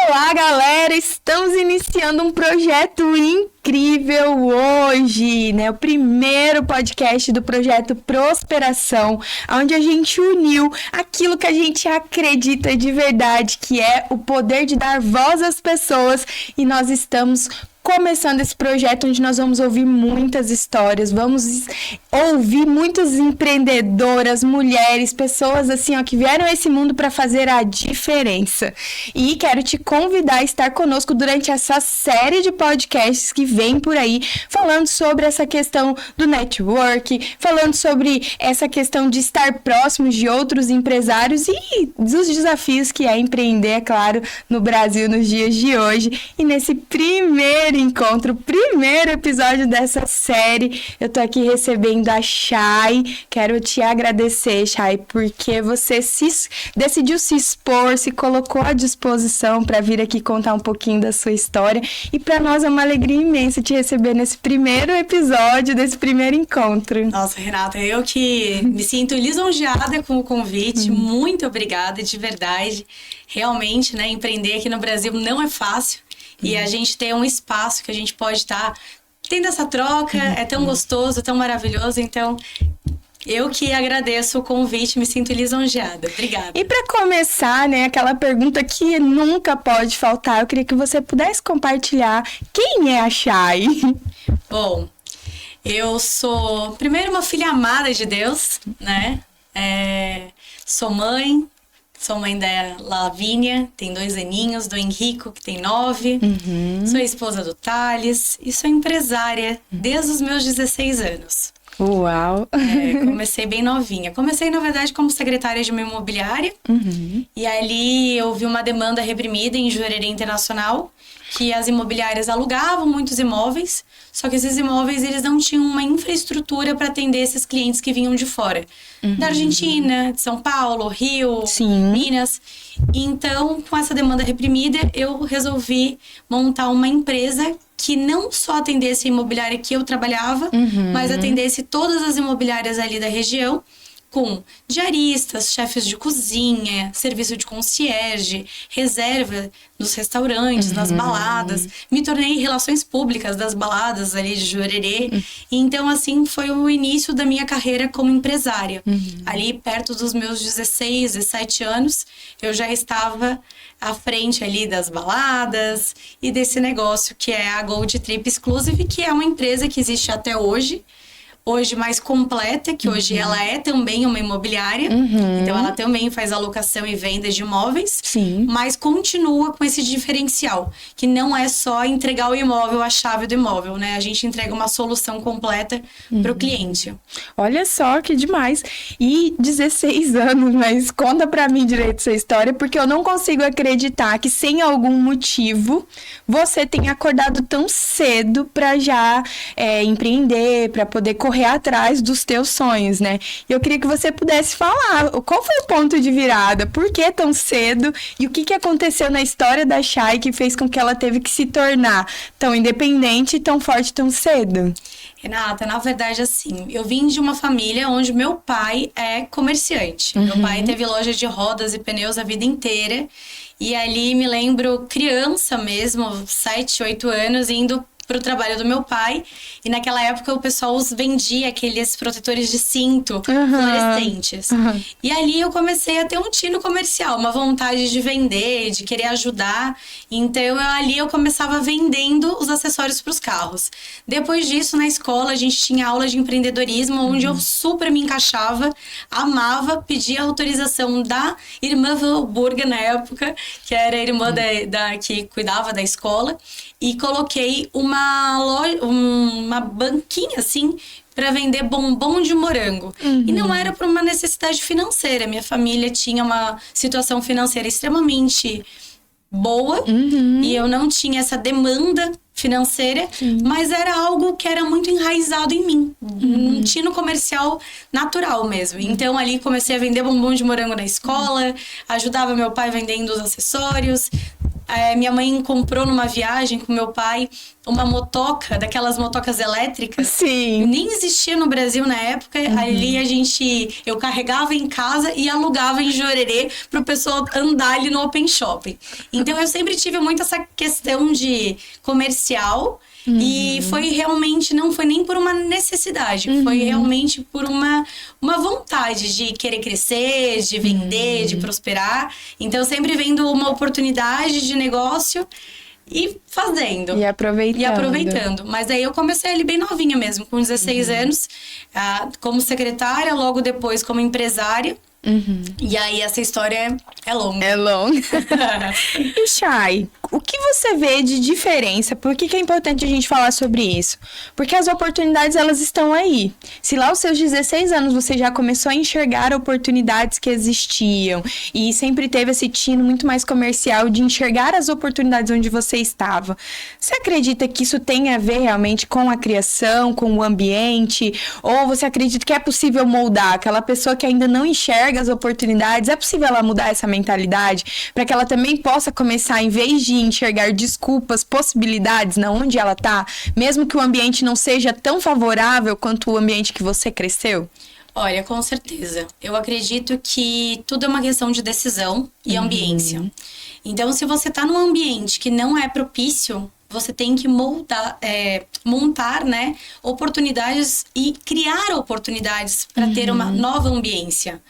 Olá, galera! Estamos iniciando um projeto incrível hoje, né? O primeiro podcast do projeto Prosperação, onde a gente uniu aquilo que a gente acredita de verdade, que é o poder de dar voz às pessoas, e nós estamos começando esse projeto onde nós vamos ouvir muitas histórias, vamos ouvir muitas empreendedoras, mulheres, pessoas assim, ó, que vieram a esse mundo para fazer a diferença. E quero te convidar a estar conosco durante essa série de podcasts que vem por aí, falando sobre essa questão do network, falando sobre essa questão de estar próximos de outros empresários e dos desafios que é empreender, é claro, no Brasil nos dias de hoje. E nesse primeiro primeiro episódio dessa série, eu tô aqui recebendo a Chay. Quero te agradecer, Chay, porque você decidiu se expor, se colocou à disposição para vir aqui contar um pouquinho da sua história, e para nós é uma alegria imensa te receber nesse primeiro episódio, desse primeiro encontro. Nossa, Renata, eu que me sinto lisonjeada com o convite, muito obrigada, de verdade. Realmente, né, empreender aqui no Brasil não é fácil. E a gente ter um espaço que a gente pode estar tendo essa troca, é tão gostoso, tão maravilhoso. Então, eu que agradeço o convite, me sinto lisonjeada. Obrigada. E para começar, né, aquela pergunta que nunca pode faltar, eu queria que você pudesse compartilhar quem é a Chay. Bom, eu sou, primeiro, uma filha amada de Deus, né? Sou mãe da Lavínia, tem 2 aninhos, do Henrico, que tem 9. Sou esposa do Thales e sou empresária desde os meus 16 anos. Uau! Comecei bem novinha. Comecei, na verdade, como secretária de uma imobiliária. E ali eu vi uma demanda reprimida em Jurerê Internacional, que as imobiliárias alugavam muitos imóveis, só que esses imóveis eles não tinham uma infraestrutura para atender esses clientes que vinham de fora. Da Argentina, de São Paulo, Rio, Minas. Então, com essa demanda reprimida, eu resolvi montar uma empresa que não só atendesse a imobiliária que eu trabalhava, mas atendesse todas as imobiliárias ali da região, com diaristas, chefes de cozinha, serviço de concierge, reserva nos restaurantes, nas baladas. Me tornei relações públicas das baladas ali de Jurerê. Então, assim, foi o início da minha carreira como empresária. Ali, perto dos meus 16, 17 anos, eu já estava à frente ali das baladas e desse negócio que é a Gold Trip Exclusive, que é uma empresa que existe até hoje mais completa, que hoje ela é também uma imobiliária, então ela também faz alocação e venda de imóveis, mas continua com esse diferencial, que não é só entregar o imóvel, a chave do imóvel, né? A gente entrega uma solução completa para o cliente. Olha só que demais! E 16 anos, mas conta pra mim direito essa história, porque eu não consigo acreditar que sem algum motivo você tenha acordado tão cedo pra já empreender, pra poder correr atrás dos teus sonhos, né? E eu queria que você pudesse falar qual foi o ponto de virada, por que tão cedo e o que aconteceu na história da Chay que fez com que ela teve que se tornar tão independente, tão forte, tão cedo. Renata, na verdade, assim, eu vim de uma família onde meu pai é comerciante. Meu pai teve loja de rodas e pneus a vida inteira. E ali me lembro criança mesmo, 7, 8 anos, indo pro trabalho do meu pai, e naquela época o pessoal vendia aqueles protetores de cinto fluorescentes. E ali eu comecei a ter um tino comercial, uma vontade de vender, de querer ajudar. Então ali eu começava vendendo os acessórios para os carros. Depois disso, na escola, a gente tinha aula de empreendedorismo, onde eu super me encaixava, amava, pedia autorização da irmã Valburga na época, que era a irmã que cuidava da escola, e coloquei uma banquinha, assim, para vender bombom de morango. E não era por uma necessidade financeira. Minha família tinha uma situação financeira extremamente boa, e eu não tinha essa demanda financeira, mas era algo que era muito enraizado em mim. Um tino comercial natural mesmo. Então, ali comecei a vender bombom de morango na escola, ajudava meu pai vendendo os acessórios. minha mãe comprou numa viagem com meu pai uma motoca, daquelas motocas elétricas. Sim. Nem existia no Brasil na época. Ali eu carregava em casa e alugava em Jurerê pro pessoal andar ali no Open Shopping. Então eu sempre tive muito essa questão de comercial. E foi realmente, não foi nem por uma necessidade, foi realmente por uma vontade de querer crescer, de vender, de prosperar. Então, sempre vendo uma oportunidade de negócio e fazendo. E aproveitando. Mas aí eu comecei ali bem novinha mesmo, com 16 anos, como secretária, logo depois como empresária. E aí essa história é longa. É longa. E Chay, o que você vê de diferença? Por que é importante a gente falar sobre isso? Porque as oportunidades, elas estão aí. Se lá aos seus 16 anos você já começou a enxergar oportunidades que existiam e sempre teve esse tino muito mais comercial de enxergar as oportunidades onde você estava, você acredita que isso tem a ver realmente com a criação, com o ambiente? Ou você acredita que é possível moldar aquela pessoa que ainda não enxerga as oportunidades? É possível ela mudar essa mentalidade para que ela também possa começar, em vez de enxergar desculpas, possibilidades na onde ela tá, mesmo que o ambiente não seja tão favorável quanto o ambiente que você cresceu? Olha, com certeza. Eu acredito que tudo é uma questão de decisão e ambiência. Então, se você tá num ambiente que não é propício, você tem que montar, né, oportunidades e criar oportunidades para ter uma nova ambiência.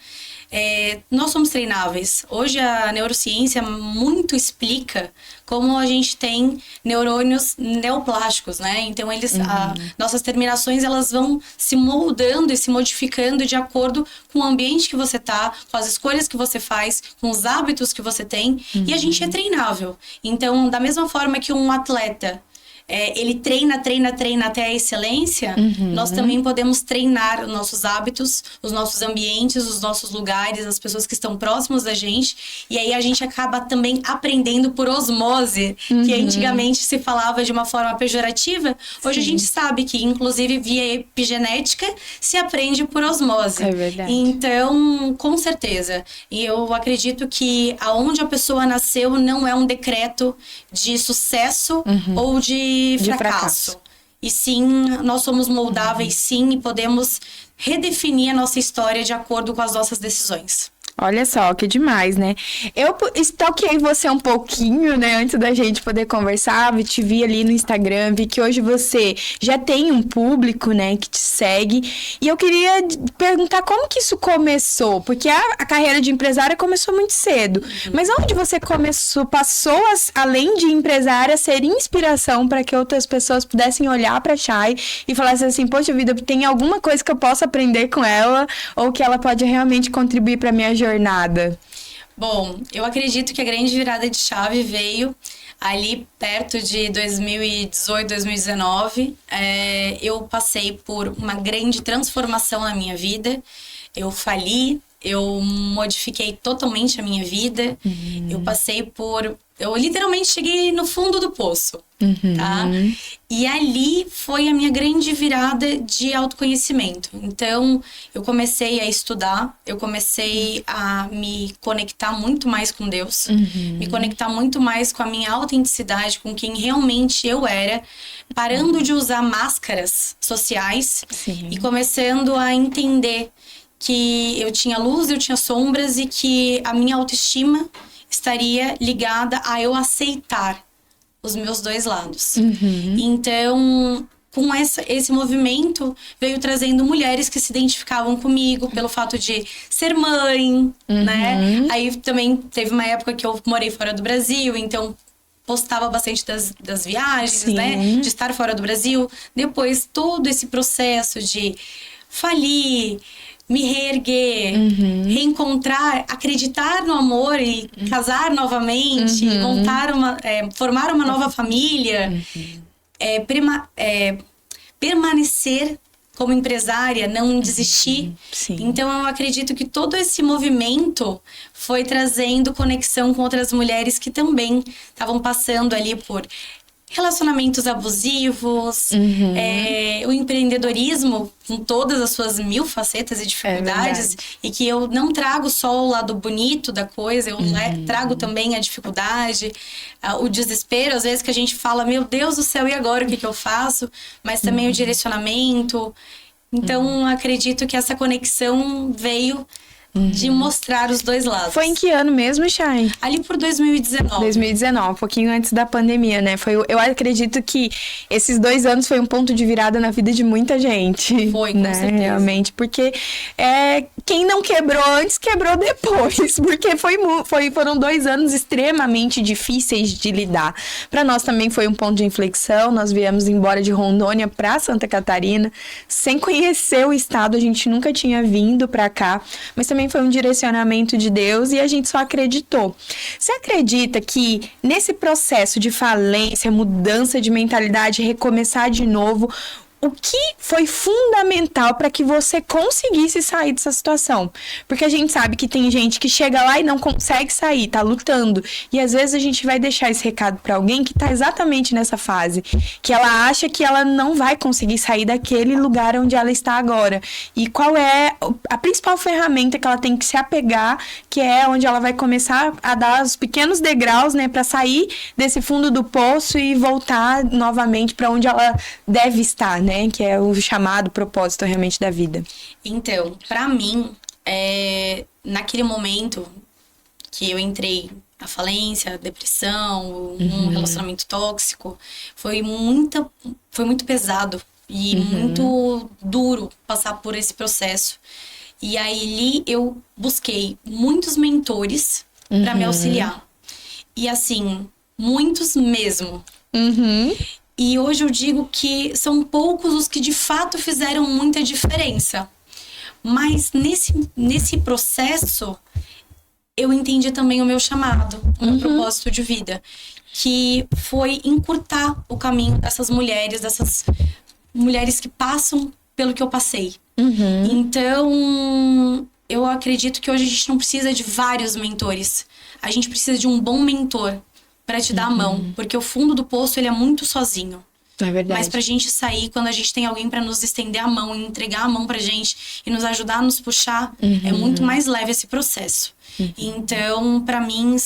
Nós somos treináveis. Hoje a neurociência muito explica como a gente tem neurônios neoplásticos, né? Então nossas terminações, elas vão se moldando e se modificando de acordo com o ambiente que você tá, com as escolhas que você faz, com os hábitos que você tem. E a gente é treinável. Então, da mesma forma que um atleta ele treina até a excelência, nós também podemos treinar os nossos hábitos, os nossos ambientes, os nossos lugares, as pessoas que estão próximas da gente, e aí a gente acaba também aprendendo por osmose, que antigamente se falava de uma forma pejorativa. Hoje a gente sabe que, inclusive, via epigenética, se aprende por osmose. É verdade. Então, com certeza. E eu acredito que aonde a pessoa nasceu não é um decreto de sucesso ou de fracasso. E sim, nós somos moldáveis, sim, e podemos redefinir a nossa história de acordo com as nossas decisões. Olha só, que demais, né? Eu stalkeei você um pouquinho, né? Antes da gente poder conversar, te vi ali no Instagram, vi que hoje você já tem um público, né? Que te segue. E eu queria perguntar como que isso começou? Porque a carreira de empresária começou muito cedo. Mas onde você passou, além de empresária, a ser inspiração para que outras pessoas pudessem olhar para a Chay e falassem assim, poxa vida, tem alguma coisa que eu possa aprender com ela ou que ela pode realmente contribuir para minha jornada? Bom, eu acredito que a grande virada de chave veio ali perto de 2018, 2019. Eu passei por uma grande transformação na minha vida. Eu fali, eu modifiquei totalmente a minha vida. Eu literalmente cheguei no fundo do poço, tá? E ali foi a minha grande virada de autoconhecimento. Então, eu comecei a estudar, eu comecei a me conectar muito mais com Deus, me conectar muito mais com a minha autenticidade, com quem realmente eu era, parando de usar máscaras sociais e começando a entender que eu tinha luz, eu tinha sombras e que a minha autoestima estaria ligada a eu aceitar os meus dois lados. Então, com esse movimento, veio trazendo mulheres que se identificavam comigo pelo fato de ser mãe, né? Aí também teve uma época que eu morei fora do Brasil, então postava bastante das viagens, né? De estar fora do Brasil. Depois, todo esse processo de falir, me reerguer, reencontrar, acreditar no amor e casar novamente, formar uma nova família, permanecer como empresária, não desistir. Então, eu acredito que todo esse movimento foi trazendo conexão com outras mulheres que também estavam passando ali por relacionamentos abusivos, o empreendedorismo com todas as suas 1000 facetas e dificuldades, e que eu não trago só o lado bonito da coisa, eu trago também a dificuldade, o desespero, às vezes que a gente fala, meu Deus do céu, e agora o que eu faço? Mas também o direcionamento. Então, acredito que essa conexão veio de mostrar os dois lados. Foi em que ano mesmo, Chay? Ali por 2019. 2019, um pouquinho antes da pandemia, né? Eu acredito que esses 2 anos foi um ponto de virada na vida de muita gente. Foi, com certeza. Realmente, porque quem não quebrou antes, quebrou depois. Porque foram 2 anos extremamente difíceis de lidar. Para nós também foi um ponto de inflexão. Nós viemos embora de Rondônia para Santa Catarina, sem conhecer o estado. A gente nunca tinha vindo para cá, mas também foi um direcionamento de Deus e a gente só acreditou. Você acredita que nesse processo de falência, mudança de mentalidade, recomeçar de novo, o que foi fundamental para que você conseguisse sair dessa situação? Porque a gente sabe que tem gente que chega lá e não consegue sair, tá lutando. E às vezes a gente vai deixar esse recado para alguém que tá exatamente nessa fase, que ela acha que ela não vai conseguir sair daquele lugar onde ela está agora. E qual é a principal ferramenta que ela tem que se apegar, que é onde ela vai começar a dar os pequenos degraus, né, para sair desse fundo do poço e voltar novamente para onde ela deve estar, né? Que é o chamado propósito realmente da vida. Então, pra mim, naquele momento que eu entrei na falência, depressão, um relacionamento tóxico, foi muito pesado e muito duro passar por esse processo. E aí eu busquei muitos mentores pra me auxiliar. E assim, muitos mesmo. E hoje eu digo que são poucos os que de fato fizeram muita diferença. Mas nesse processo, eu entendi também o meu chamado, o meu propósito de vida. Que foi encurtar o caminho dessas mulheres que passam pelo que eu passei. Então, eu acredito que hoje a gente não precisa de vários mentores. A gente precisa de um bom mentor para te dar a mão, porque o fundo do poço ele é muito sozinho. É verdade. Mas pra gente sair, quando a gente tem alguém para nos estender a mão e entregar a mão pra gente e nos ajudar a nos puxar, é muito mais leve esse processo. Então, pra mim,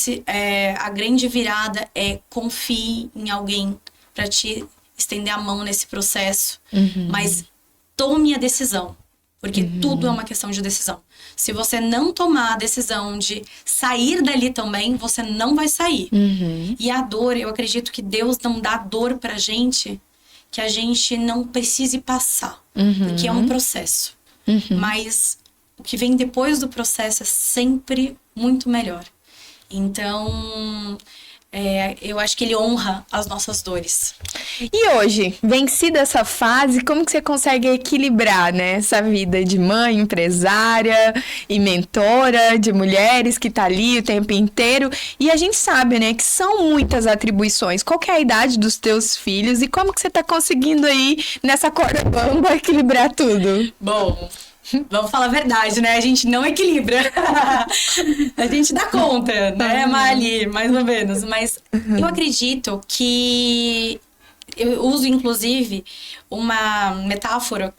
a grande virada é confie em alguém para te estender a mão nesse processo, mas tome a decisão, porque tudo é uma questão de decisão. Se você não tomar a decisão de sair dali também, você não vai sair. E a dor, eu acredito que Deus não dá dor pra gente que a gente não precise passar. Porque é um processo. Mas o que vem depois do processo é sempre muito melhor. Então, eu acho que ele honra as nossas dores. E hoje, vencida essa fase, como que você consegue equilibrar, né, essa vida de mãe, empresária e mentora de mulheres que tá ali o tempo inteiro? E a gente sabe, né, que são muitas atribuições. Qual que é a idade dos teus filhos e como que você tá conseguindo aí, nessa corda bamba, equilibrar tudo? Bom, vamos falar a verdade, né? A gente não equilibra. A gente dá conta, né, Mali? Mais ou menos. Mas eu acredito que... Eu uso, inclusive, uma metáfora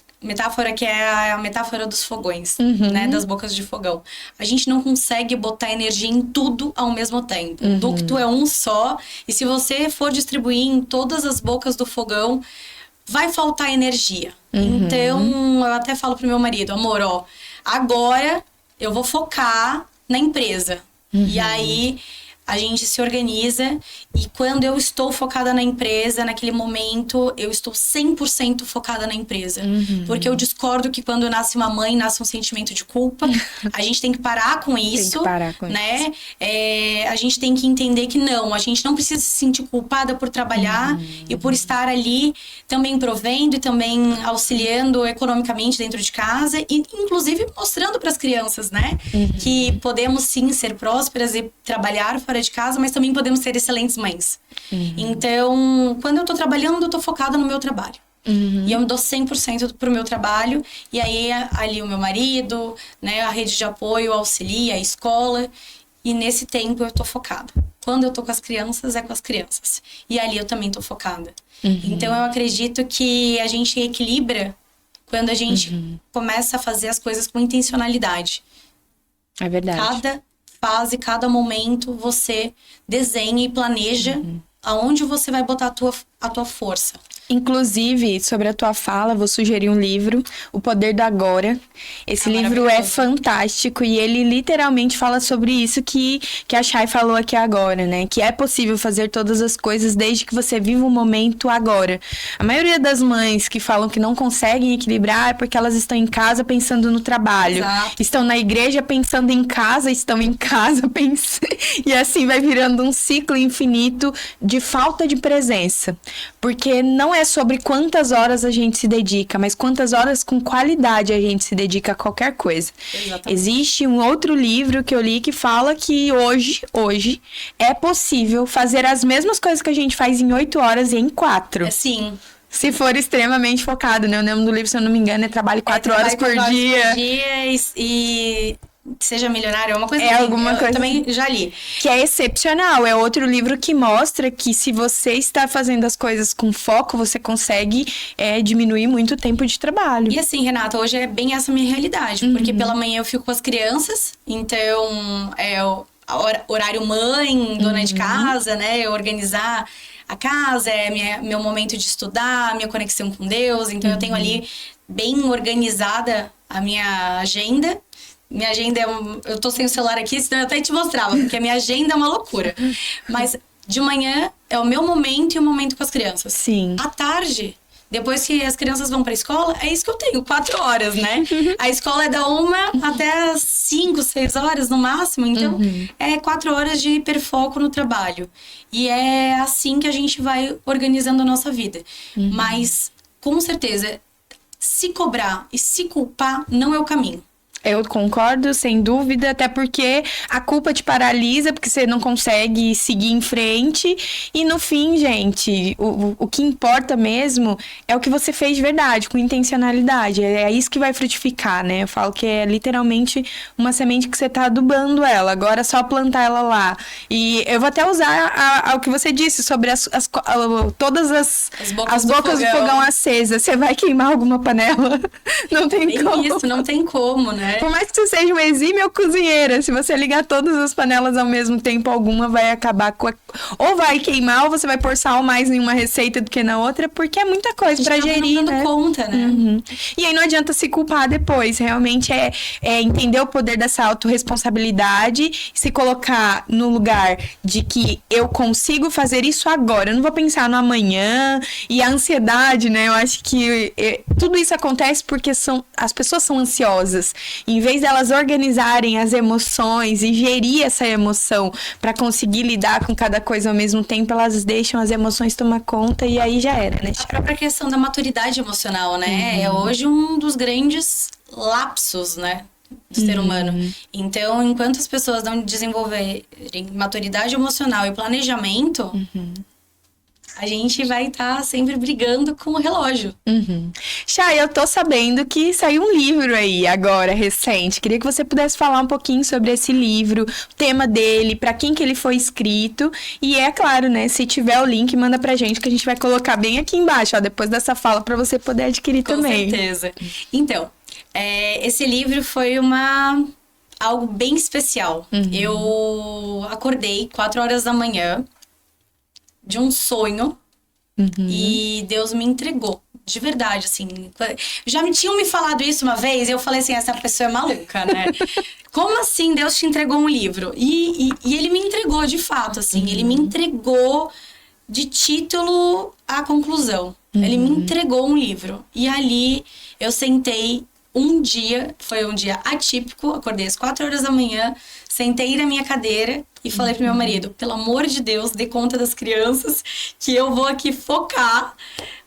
que é a metáfora dos fogões, né? Das bocas de fogão. A gente não consegue botar energia em tudo ao mesmo tempo. O ducto é um só. E se você for distribuir em todas as bocas do fogão, vai faltar energia. Então, eu até falo pro meu marido, amor, ó, agora eu vou focar na empresa. E aí, a gente se organiza e quando eu estou focada na empresa, naquele momento, eu estou 100% focada na empresa. Porque eu discordo que quando nasce uma mãe, nasce um sentimento de culpa. A gente tem que parar com isso, tem que parar com né? Isso. A gente tem que entender que não, a gente não precisa se sentir culpada por trabalhar e por estar ali também provendo e também auxiliando economicamente dentro de casa e inclusive mostrando para as crianças, né? Que podemos sim ser prósperas e trabalhar fora de casa, mas também podemos ser excelentes mães. Então, quando eu tô trabalhando, eu tô focada no meu trabalho. E eu me dou 100% pro meu trabalho. E aí, ali o meu marido, né, a rede de apoio, auxilia, a escola. E nesse tempo eu tô focada. quando eu tô com as crianças, é com as crianças. E ali eu também tô focada. Então eu acredito que a gente equilibra quando a gente começa a fazer as coisas com intencionalidade. É verdade. Cada fase, cada momento, você desenha e planeja aonde você vai botar a tua força. Inclusive, sobre a tua fala, vou sugerir um livro, O Poder do Agora. Esse livro é fantástico e ele literalmente fala sobre isso que a Chay falou aqui agora, né? Que é possível fazer todas as coisas desde que você viva o momento agora. A maioria das mães que falam que não conseguem equilibrar é porque elas estão em casa pensando no trabalho. Exato. Estão na igreja pensando em casa, estão em casa pensando... E assim vai virando um ciclo infinito de falta de presença. Porque não é sobre quantas horas a gente se dedica, mas quantas horas com qualidade a gente se dedica a qualquer coisa. Exatamente. Existe um outro livro que eu li que fala que hoje é possível fazer as mesmas coisas que a gente faz em 8 horas e em 4. Sim. Se for extremamente focado, né? O nome do livro, se eu não me engano, é Trabalhe 4 horas por dia. E seja milionário, é uma coisa É assim. alguma coisa Eu também já li. Que é excepcional. É outro livro que mostra que se você está fazendo as coisas com foco, você consegue diminuir muito o tempo de trabalho. E assim, Renata, hoje é bem essa minha realidade. Porque pela manhã eu fico com as crianças. Então, é o horário mãe, dona de casa, né? Organizar a casa, meu momento de estudar, minha conexão com Deus. Então, eu tenho ali bem organizada a minha agenda. Minha agenda eu tô sem o celular aqui, senão eu até te mostrava, porque a minha agenda é uma loucura. Mas de manhã é o meu momento e o momento com as crianças. Sim. À tarde, depois que as crianças vão pra escola, é isso que eu tenho, 4 horas, né? A escola é da 1 até as 5, 6 horas no máximo. Então, é 4 horas de hiperfoco no trabalho. E é assim que a gente vai organizando a nossa vida. Mas, com certeza, se cobrar e se culpar não é o caminho. Eu concordo, sem dúvida, até porque a culpa te paralisa, porque você não consegue seguir em frente. E no fim, gente, o que importa mesmo é o que você fez de verdade, com intencionalidade. É isso que vai frutificar, né? Eu falo que é literalmente uma semente que você tá adubando ela, agora é só plantar ela lá. E eu vou até usar o que você disse sobre todas as bocas do fogão acesas. Você vai queimar alguma panela? Não tem como. Isso, não tem como, né? Por mais que você seja uma exímia cozinheira, se você ligar todas as panelas ao mesmo tempo, alguma vai acabar com ou vai queimar, ou você vai pôr sal mais em uma receita do que na outra, porque é muita coisa pra gerir, não dando né? conta, né? E aí não adianta se culpar depois, realmente é entender o poder dessa autorresponsabilidade, se colocar no lugar de que eu consigo fazer isso agora, eu não vou pensar no amanhã, e a ansiedade, né? Eu acho que tudo isso acontece porque as pessoas são ansiosas. Em vez delas organizarem as emoções e gerir essa emoção para conseguir lidar com cada coisa ao mesmo tempo, elas deixam as emoções tomar conta e aí já era, né? A própria questão da maturidade emocional, né? É hoje um dos grandes lapsos, né? Do ser humano. Então, enquanto as pessoas não desenvolverem maturidade emocional e planejamento, a gente vai estar sempre brigando com o relógio. Chay, eu tô sabendo que saiu um livro aí agora, recente. Queria que você pudesse falar um pouquinho sobre esse livro, o tema dele, pra quem que ele foi escrito. E é claro, né, se tiver o link, manda pra gente, que a gente vai colocar bem aqui embaixo, ó, depois dessa fala, pra você poder adquirir também. Com certeza. Então, esse livro foi algo bem especial. Eu acordei 4 horas da manhã de um sonho e Deus me entregou. De verdade, assim. Já tinham me falado isso uma vez e eu falei assim, essa pessoa é maluca, né? Como assim Deus te entregou um livro? E ele me entregou de fato, assim. Ele me entregou de título à conclusão. Ele me entregou um livro. E ali eu sentei foi um dia atípico, acordei às 4 horas da manhã, sentei na minha cadeira e falei pro meu marido, pelo amor de Deus, dê conta das crianças, que eu vou aqui focar,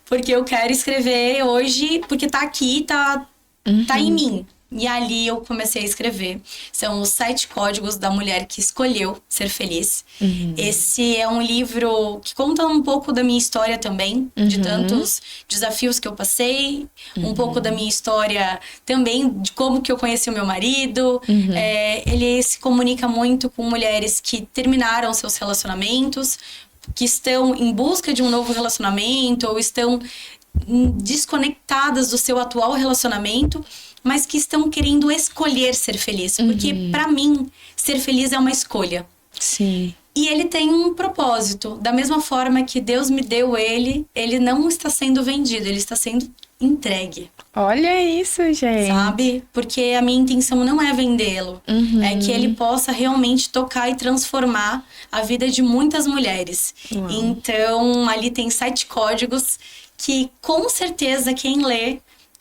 porque eu quero escrever hoje, porque tá aqui, tá em mim. E ali eu comecei a escrever. São os 7 códigos da mulher que escolheu ser feliz. Esse é um livro que conta um pouco da minha história também, de tantos desafios que eu passei, um pouco da minha história também, de como que eu conheci o meu marido. Ele se comunica muito com mulheres que terminaram seus relacionamentos, que estão em busca de um novo relacionamento ou estão desconectadas do seu atual relacionamento, mas que estão querendo escolher ser feliz. Porque, pra mim, ser feliz é uma escolha. Sim. E ele tem um propósito. Da mesma forma que Deus me deu ele não está sendo vendido, ele está sendo entregue. Olha isso, gente. Sabe? Porque a minha intenção não é vendê-lo. É que ele possa realmente tocar e transformar a vida de muitas mulheres. Então, ali tem 7 códigos que, com certeza, quem lê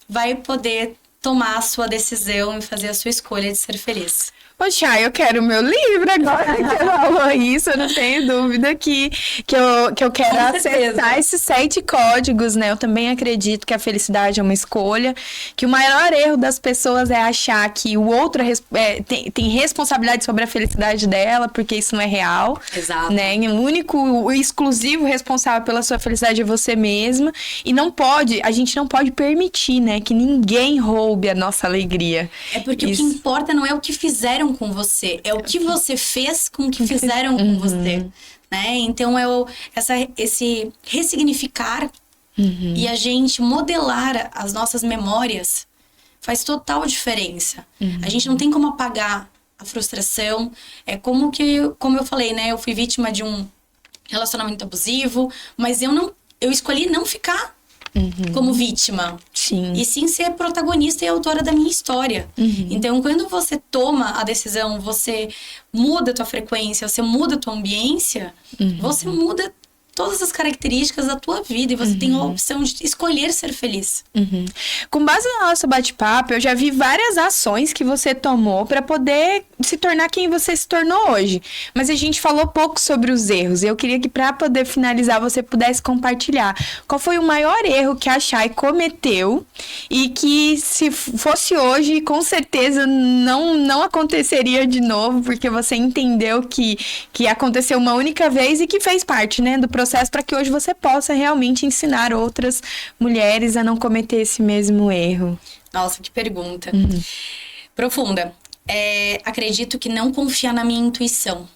vai poder tomar a sua decisão e fazer a sua escolha de ser feliz. Poxa, eu quero o meu livro agora que você falou isso, eu não tenho dúvida que eu quero acessar esses 7 códigos, né? Eu também acredito que a felicidade é uma escolha, que o maior erro das pessoas é achar que o outro tem responsabilidade sobre a felicidade dela, porque isso não é real. Exato. Né? O exclusivo responsável pela sua felicidade é você mesma, e a gente não pode permitir, né, que ninguém roube a nossa alegria. É porque o que importa não é o que fizeram com você, é o que você fez com o que fizeram com você, né? Então esse ressignificar e a gente modelar as nossas memórias faz total diferença. A gente não tem como apagar a frustração. É como eu falei, né? Eu fui vítima de um relacionamento abusivo, mas eu escolhi não ficar como vítima. Sim. E sim ser protagonista e autora da minha história. Então, quando você toma a decisão, você muda a tua frequência, você muda a tua ambiência, você muda todas as características da tua vida e você tem a opção de escolher ser feliz. Com base no nosso bate-papo, eu já vi várias ações que você tomou para poder se tornar quem você se tornou hoje. Mas a gente falou pouco sobre os erros. Eu queria que, para poder finalizar, você pudesse compartilhar qual foi o maior erro que a Chay cometeu e que, se fosse hoje, com certeza não aconteceria de novo, porque você entendeu que aconteceu uma única vez e que fez parte, né, do processo para que hoje você possa realmente ensinar outras mulheres a não cometer esse mesmo erro. Nossa, que pergunta. Profunda. Acredito que não confiar na minha intuição.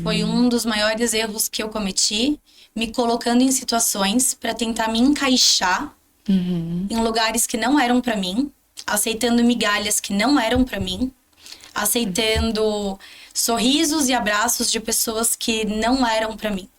Foi um dos maiores erros que eu cometi, me colocando em situações para tentar me encaixar em lugares que não eram para mim, aceitando migalhas que não eram para mim, aceitando sorrisos e abraços de pessoas que não eram para mim.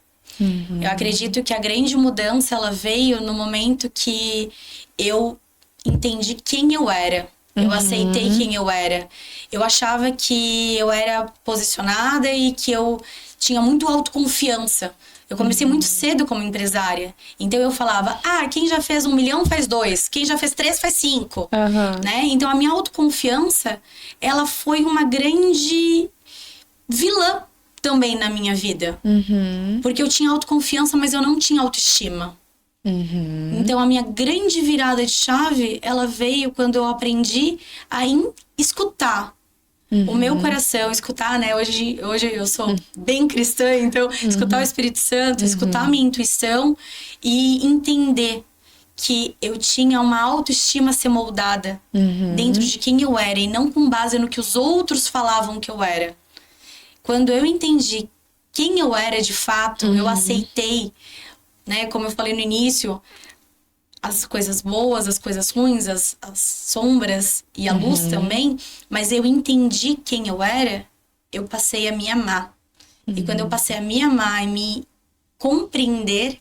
Eu acredito que a grande mudança ela veio no momento que eu entendi quem eu era. Eu aceitei quem eu era. Eu achava que eu era posicionada e que eu tinha muito autoconfiança. Eu comecei muito cedo como empresária. Então eu falava, quem já fez 1 milhão faz 2. Quem já fez 3 faz 5. Né? Então a minha autoconfiança, ela foi uma grande vilã também na minha vida. Porque eu tinha autoconfiança, mas eu não tinha autoestima. Então a minha grande virada de chave, ela veio quando eu aprendi a escutar o meu coração, escutar, né? Hoje eu sou bem cristã, então escutar o Espírito Santo, escutar a minha intuição e entender que eu tinha uma autoestima a ser moldada dentro de quem eu era e não com base no que os outros falavam que eu era. Quando eu entendi quem eu era de fato, eu aceitei, né? Como eu falei no início, as coisas boas, as coisas ruins, as sombras e a luz também. Mas eu entendi quem eu era, eu passei a me amar. E quando eu passei a me amar e me compreender,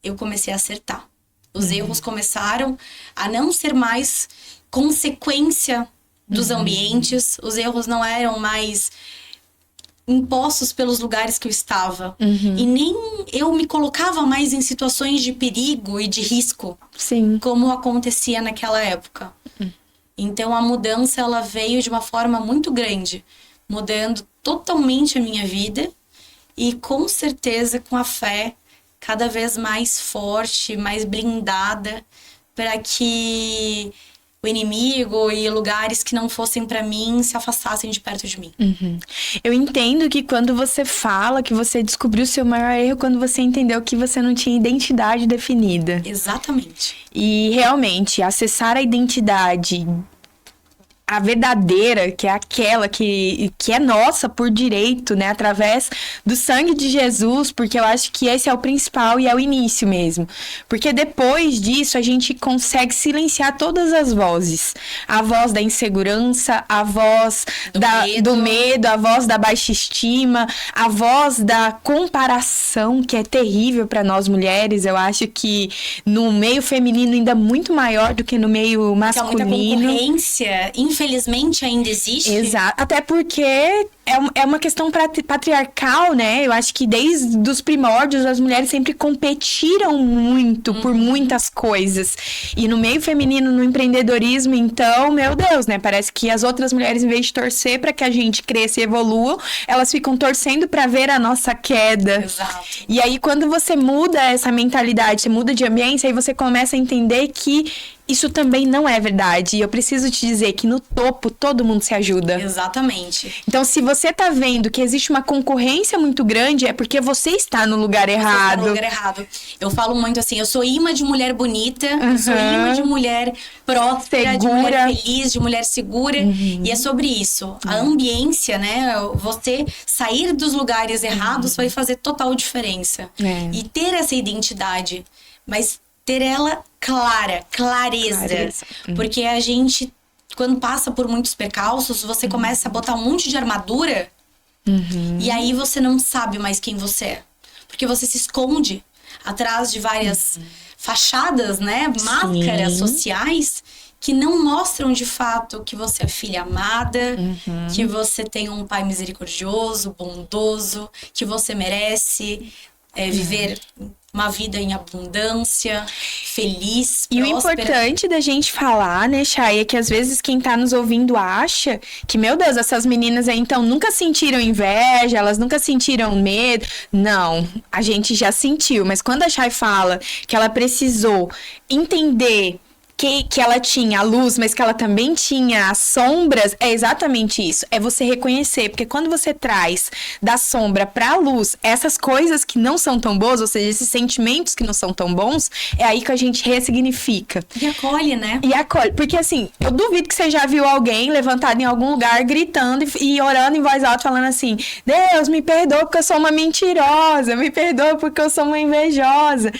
eu comecei a acertar. Os erros começaram a não ser mais consequência dos ambientes. Os erros não eram mais impostos pelos lugares que eu estava. E nem eu me colocava mais em situações de perigo e de risco. Sim. Como acontecia naquela época. Então a mudança ela veio de uma forma muito grande, mudando totalmente a minha vida e com certeza com a fé cada vez mais forte, mais blindada, para que o inimigo e lugares que não fossem pra mim se afastassem de perto de mim. Eu entendo que quando você fala que você descobriu o seu maior erro, quando você entendeu que você não tinha identidade definida. Exatamente. E realmente, acessar a identidade, a verdadeira, que é aquela que é nossa por direito, né? Através do sangue de Jesus, porque eu acho que esse é o principal e é o início mesmo. Porque depois disso, a gente consegue silenciar todas as vozes. A voz da insegurança, a voz do medo, a voz da baixa estima, a voz da comparação, que é terrível para nós mulheres. Eu acho que no meio feminino ainda muito maior do que no meio masculino. Que há muita concorrência, infelizmente ainda existe. Exato, até porque é uma questão patriarcal, né? Eu acho que desde os primórdios as mulheres sempre competiram muito por muitas coisas. E no meio feminino, no empreendedorismo, então, meu Deus, né? Parece que as outras mulheres, em vez de torcer para que a gente cresça e evolua, elas ficam torcendo para ver a nossa queda. Exato. E aí, quando você muda essa mentalidade, você muda de ambiente, aí você começa a entender que isso também não é verdade. E eu preciso te dizer que no topo todo mundo se ajuda. Exatamente. Então, se você tá vendo que existe uma concorrência muito grande, é porque você está no lugar errado. Você está no lugar errado. Eu falo muito assim, eu sou imã de mulher bonita, eu sou imã de mulher próspera, Segura. de mulher feliz, de mulher segura. E é sobre isso. A ambiência, né? Você sair dos lugares errados vai fazer total diferença. E ter essa identidade, mas ter ela clareza. Porque a gente, quando passa por muitos percalços, você começa a botar um monte de armadura e aí você não sabe mais quem você é. Porque você se esconde atrás de várias fachadas, né? Máscaras sociais que não mostram de fato que você é filha amada, que você tem um pai misericordioso, bondoso, que você merece viver uma vida em abundância, feliz, E próspera. o importante da gente falar, né, Chay, é que às vezes quem tá nos ouvindo acha que, meu Deus, essas meninas aí então nunca sentiram inveja, elas nunca sentiram medo. Não, a gente já sentiu, mas quando a Chay fala que ela precisou entender que ela tinha a luz, mas que ela também tinha as sombras, é exatamente isso. É você reconhecer, porque quando você traz da sombra pra luz essas coisas que não são tão boas, ou seja, esses sentimentos que não são tão bons, é aí que a gente ressignifica. E acolhe, né? E acolhe. Porque assim, eu duvido que você já viu alguém levantado em algum lugar, gritando e orando em voz alta, falando assim: Deus, me perdoa porque eu sou uma mentirosa, me perdoa porque eu sou uma invejosa.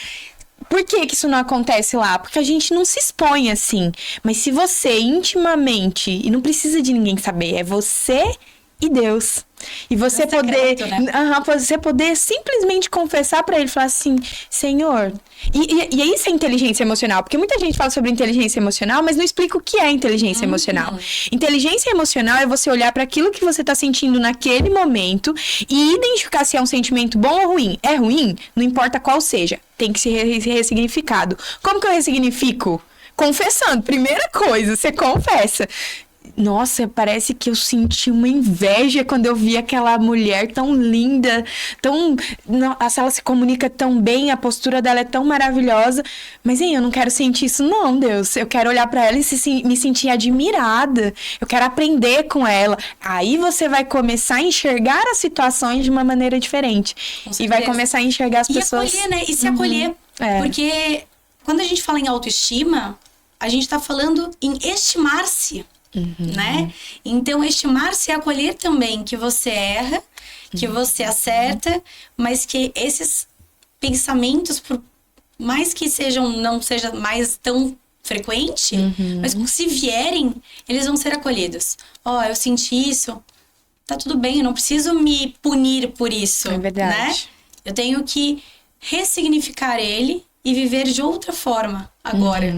Por que isso não acontece lá? Porque a gente não se expõe assim. Mas se você intimamente, e não precisa de ninguém saber, é você e Deus. E você É poder, secreto, né? você poder simplesmente confessar pra ele, falar assim: Senhor. E isso é inteligência emocional, porque muita gente fala sobre inteligência emocional, mas não explica o que é inteligência emocional. Inteligência emocional é você olhar para aquilo que você tá sentindo naquele momento e identificar se é um sentimento bom ou ruim. É ruim? Não importa qual seja, tem que ser ressignificado. Como que eu ressignifico? Confessando. Primeira coisa, você confessa. Nossa, parece que eu senti uma inveja quando eu vi aquela mulher tão linda, nossa, ela se comunica tão bem, a postura dela é tão maravilhosa. Mas, hein, eu não quero sentir isso não, Deus. Eu quero olhar pra ela e me sentir admirada. Eu quero aprender com ela. Aí você vai começar a enxergar as situações de uma maneira diferente. E vai começar a enxergar as pessoas... E acolher, né? E se acolher. Porque quando a gente fala em autoestima, a gente tá falando em estimar-se. Né? Então, estimar-se é acolher também que você erra, que você acerta, mas que esses pensamentos, por mais que não seja mais tão frequente, mas se vierem, eles vão ser acolhidos. Eu senti isso, tá tudo bem, eu não preciso me punir por isso. É verdade. Né? Eu tenho que ressignificar ele e viver de outra forma agora.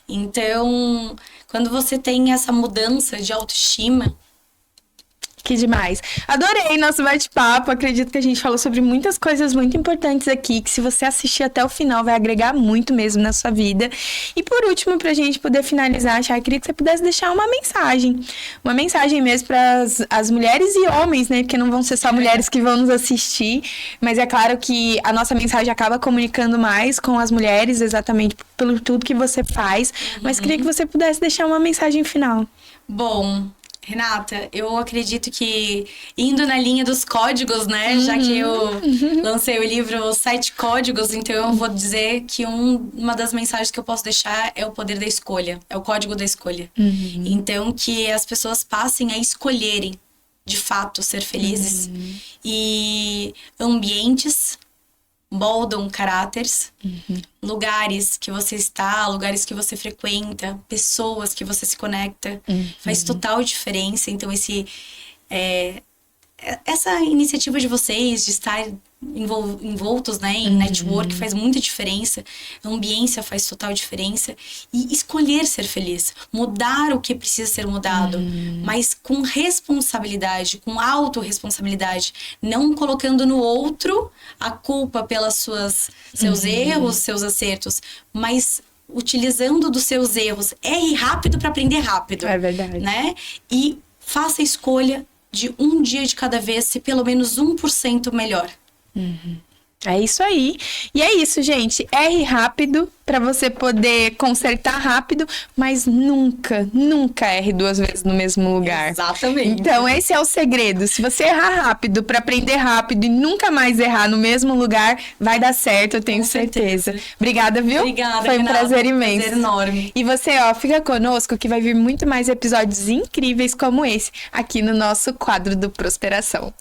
Então, quando você tem essa mudança de autoestima, Que demais. Adorei nosso bate-papo. Acredito que a gente falou sobre muitas coisas muito importantes aqui, que se você assistir até o final vai agregar muito mesmo na sua vida. E por último, pra gente poder finalizar, Chay, eu queria que você pudesse deixar uma mensagem. Uma mensagem mesmo para as mulheres e homens, né? Porque não vão ser só mulheres que vão nos assistir. Mas é claro que a nossa mensagem acaba comunicando mais com as mulheres, exatamente pelo tudo que você faz. Mas queria que você pudesse deixar uma mensagem final. Bom, Renata, eu acredito que indo na linha dos códigos, né? Já que eu lancei o livro 7 Códigos, então eu vou dizer que uma das mensagens que eu posso deixar é o poder da escolha, é o código da escolha. Então, que as pessoas passem a escolherem, de fato, ser felizes. E ambientes moldam caráteres, lugares que você está, lugares que você frequenta, pessoas que você se conecta, faz total diferença. Então, essa iniciativa de vocês, de estar envoltos, né, em network, faz muita diferença. A ambiência faz total diferença. E escolher ser feliz. Mudar o que precisa ser mudado. Mas com responsabilidade, com autorresponsabilidade. Não colocando no outro a culpa pelas seus erros, seus acertos. Mas utilizando dos seus erros. Erre rápido para aprender rápido. É verdade. Né? E faça a escolha de um dia de cada vez, ser pelo menos 1% melhor. É isso aí. E é isso, gente. Erre rápido para você poder consertar rápido, mas nunca erre 2 vezes no mesmo lugar. Exatamente. Então, esse é o segredo. Se você errar rápido para aprender rápido e nunca mais errar no mesmo lugar, vai dar certo, eu tenho certeza. Obrigada, viu? Obrigada, Foi um Renata, prazer imenso. Prazer enorme. E você, fica conosco que vai vir muito mais episódios incríveis como esse aqui no nosso quadro do Prosperação.